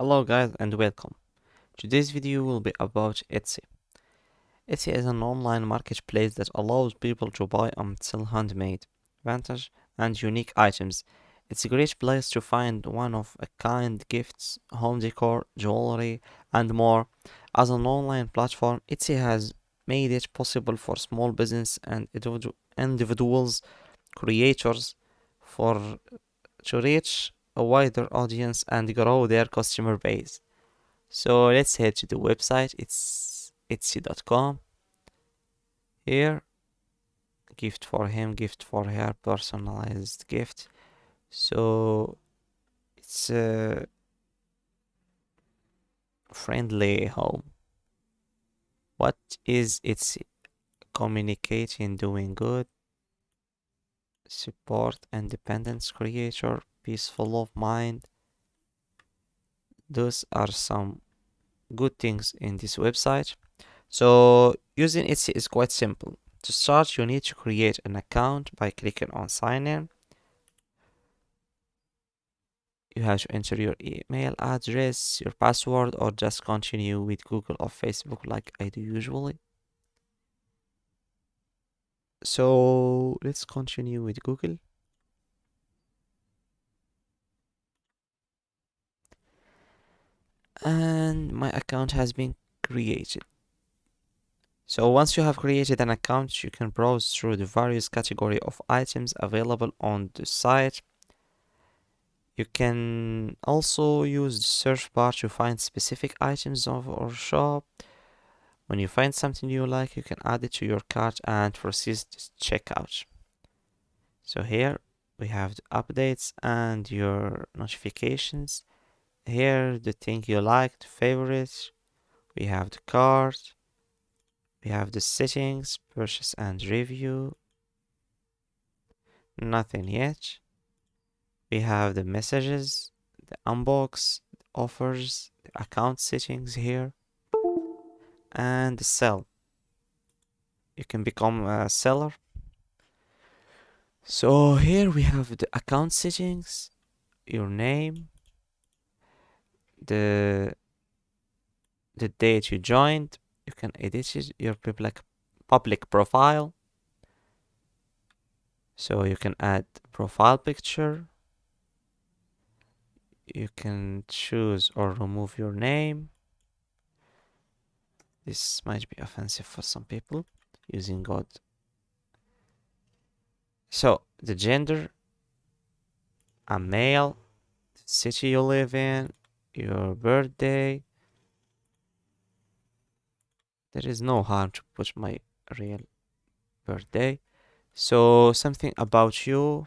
Hello guys and welcome. Today's video will be about Etsy. Etsy is an online marketplace that allows people to buy and sell handmade, vintage, and unique items. It's a great place to find one-of-a-kind gifts, home decor, jewelry, and more. As an online platform, Etsy has made it possible for small business and individuals, creators, for to reach a wider audience and grow their customer base. So let's head to the website. It's etsy.com. Here, gift for him, gift for her, personalized gift. So it's a friendly home. What is Etsy? Communicating, doing good, support independence creator, peaceful of mind. Those are some good things in this website. So using Etsy is quite simple. To start, you need to create an account by clicking on sign in. You have to enter your email address, your password, or just continue with Google or Facebook like I do usually. So let's continue with Google. And my account has been created. So once you have created an account, you can browse through the various category of items available on the site. You can also use the search bar to find specific items of our shop. When you find something you like, you can add it to your cart and proceed to checkout. So here we have the updates and your notifications. Here the thing you like, the favorites. We have the cart. We have the settings, purchase and review. Nothing yet. We have the messages, the unbox, the offers, the account settings here, and the sell. You can become a seller. So here we have the account settings, your name, the the date you joined. You can edit your public profile. So you can add profile picture. You can choose or remove your name. This might be offensive for some people using God. So the gender, a male, the city you live in, your birthday. There is no harm to put my real birthday. So something about you.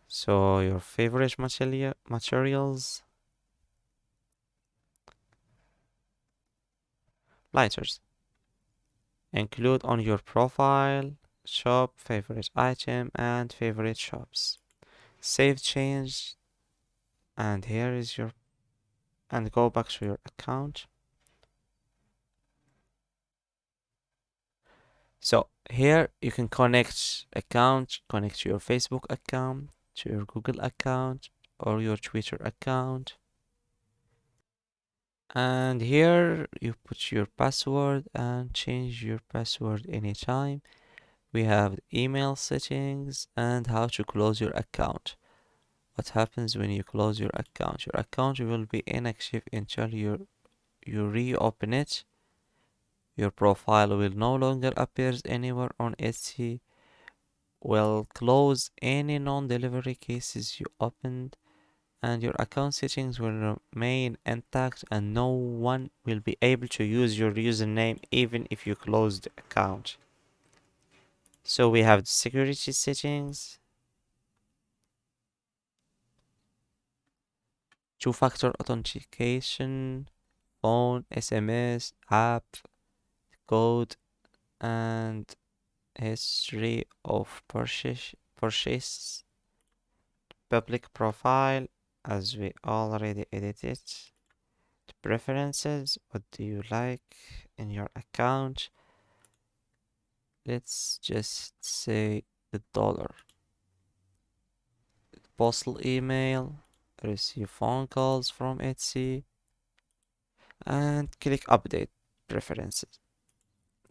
So your favorite materials, lighters. Include on your profile, shop, favorite item, and favorite shops. Save change, and here is your, and go back to your account. So here you can connect account, connect your Facebook account to your Google account or your Twitter account. And here you put your password and change your password anytime. We have email settings and how to close your account. What happens when you close your account? Your account will be inactive until you reopen it. Your profile will no longer appear anywhere on Etsy. Will close any non-delivery cases you opened, and your account settings will remain intact, and no one will be able to use your username even if you close the account. So we have the security settings, two-factor authentication, phone, SMS, app, code, and history of purchase, public profile, as we already edited, the preferences, what do you like in your account? Let's just say the dollar, postal email, receive phone calls from Etsy, and click update preferences.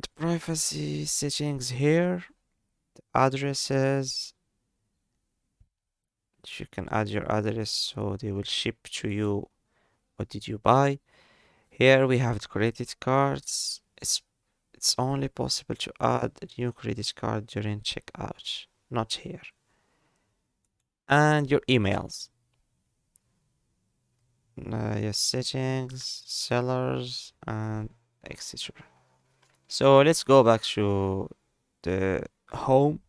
The privacy settings here, addresses, you can add your address so they will ship to you what did you buy. Here we have the credit cards. It's only possible to add a new credit card during checkout, not here. And your emails. Your settings, sellers, and etc. So let's go back to the home.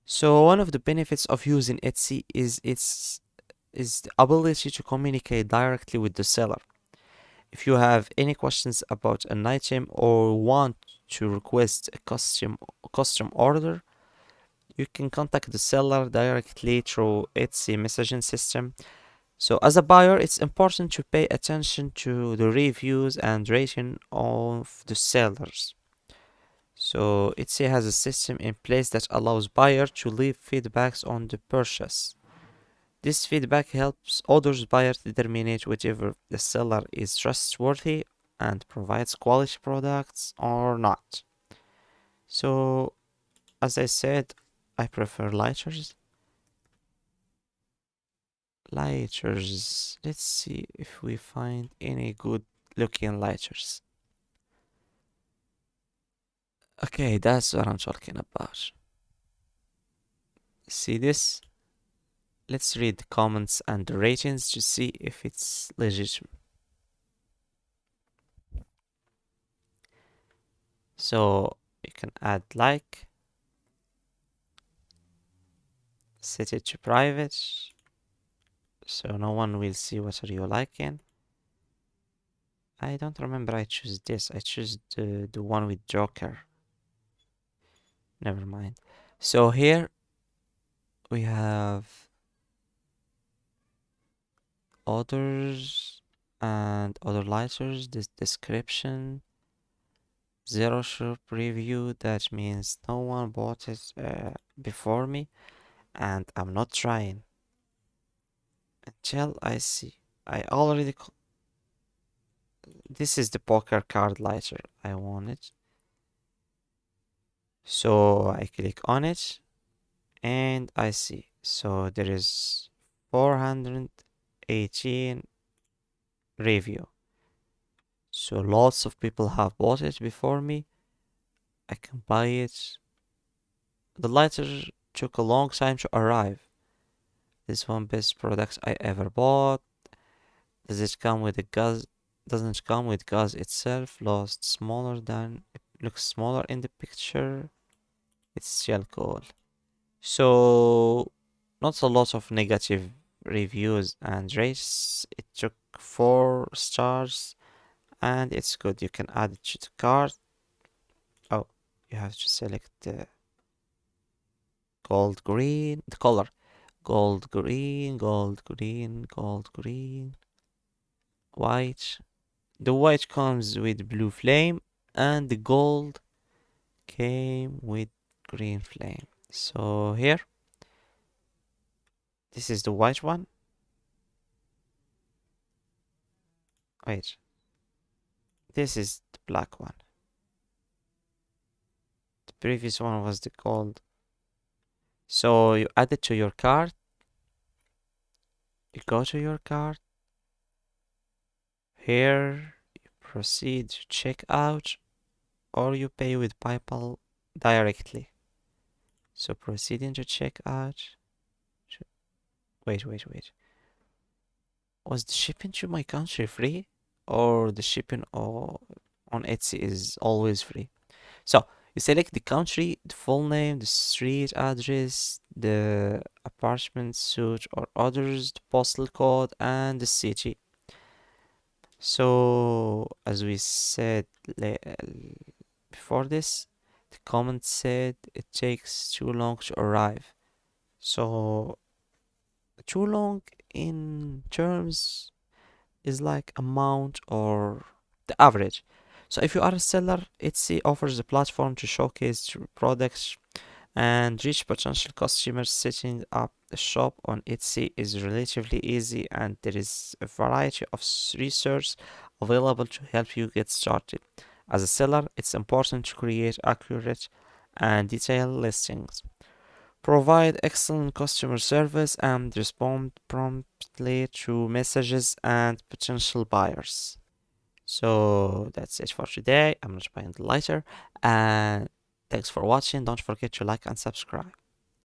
So one of the benefits of using Etsy is the ability to communicate directly with the seller. If you have any questions about an item or want to request a custom order, you can contact the seller directly through Etsy messaging system. So as a buyer, it's important to pay attention to the reviews and rating of the sellers. So Etsy has a system in place that allows buyers to leave feedbacks on the purchase. This feedback helps others buyers determine whether the seller is trustworthy and provides quality products or not. So, as I said, I prefer lighters. Lighters. Let's see if we find any good looking lighters. Okay, that's what I'm talking about. See this? Let's read the comments and the ratings to see if it's legitimate. So you can add like, set it to private, so no one will see what are you liking. I don't remember I choose this. I choose the one with Joker. Never mind. So here we have others and other lighters. This description, zero shop review. That means no one bought it before me, and I'm not trying until I see. I already. This is the poker card lighter. I want it. So I click on it and I see. So there is 418 review. So lots of people have bought it before me. I can buy it. The lighter took a long time to arrive. This one best products I ever bought. Does it come with a gas? Doesn't come with gas itself. Lost smaller than it looks smaller in the picture. It's still cool. So not a lot of negative reviews and rates. It took 4 stars and it's good. You can add it to the cart. Oh, you have to select the gold green, the color. Gold green, gold green, gold green, white. The white comes with blue flame and the gold came with green flame. So here, this is the white one. Wait, this is the black one. The previous one was the gold. So you add it to your cart. You go to your cart. Here, you proceed to check out or you pay with PayPal directly. So proceeding to check out. Wait. Was the shipping to my country free? Or the shipping on Etsy is always free? So you select the country, the full name, the street address, the apartment, suite, or others, the postal code, and the city. So as we said before this, the comment said it takes too long to arrive. So too long in terms is like amount or the average. So if you are a seller, Etsy offers a platform to showcase your products and reach potential customers. Setting up a shop on Etsy is relatively easy, and there is a variety of resources available to help you get started. As a seller, it's important to create accurate and detailed listings, provide excellent customer service, and respond promptly to messages and potential buyers. So that's it for today. I'm not buying later, and thanks for watching. Don't forget to like and subscribe.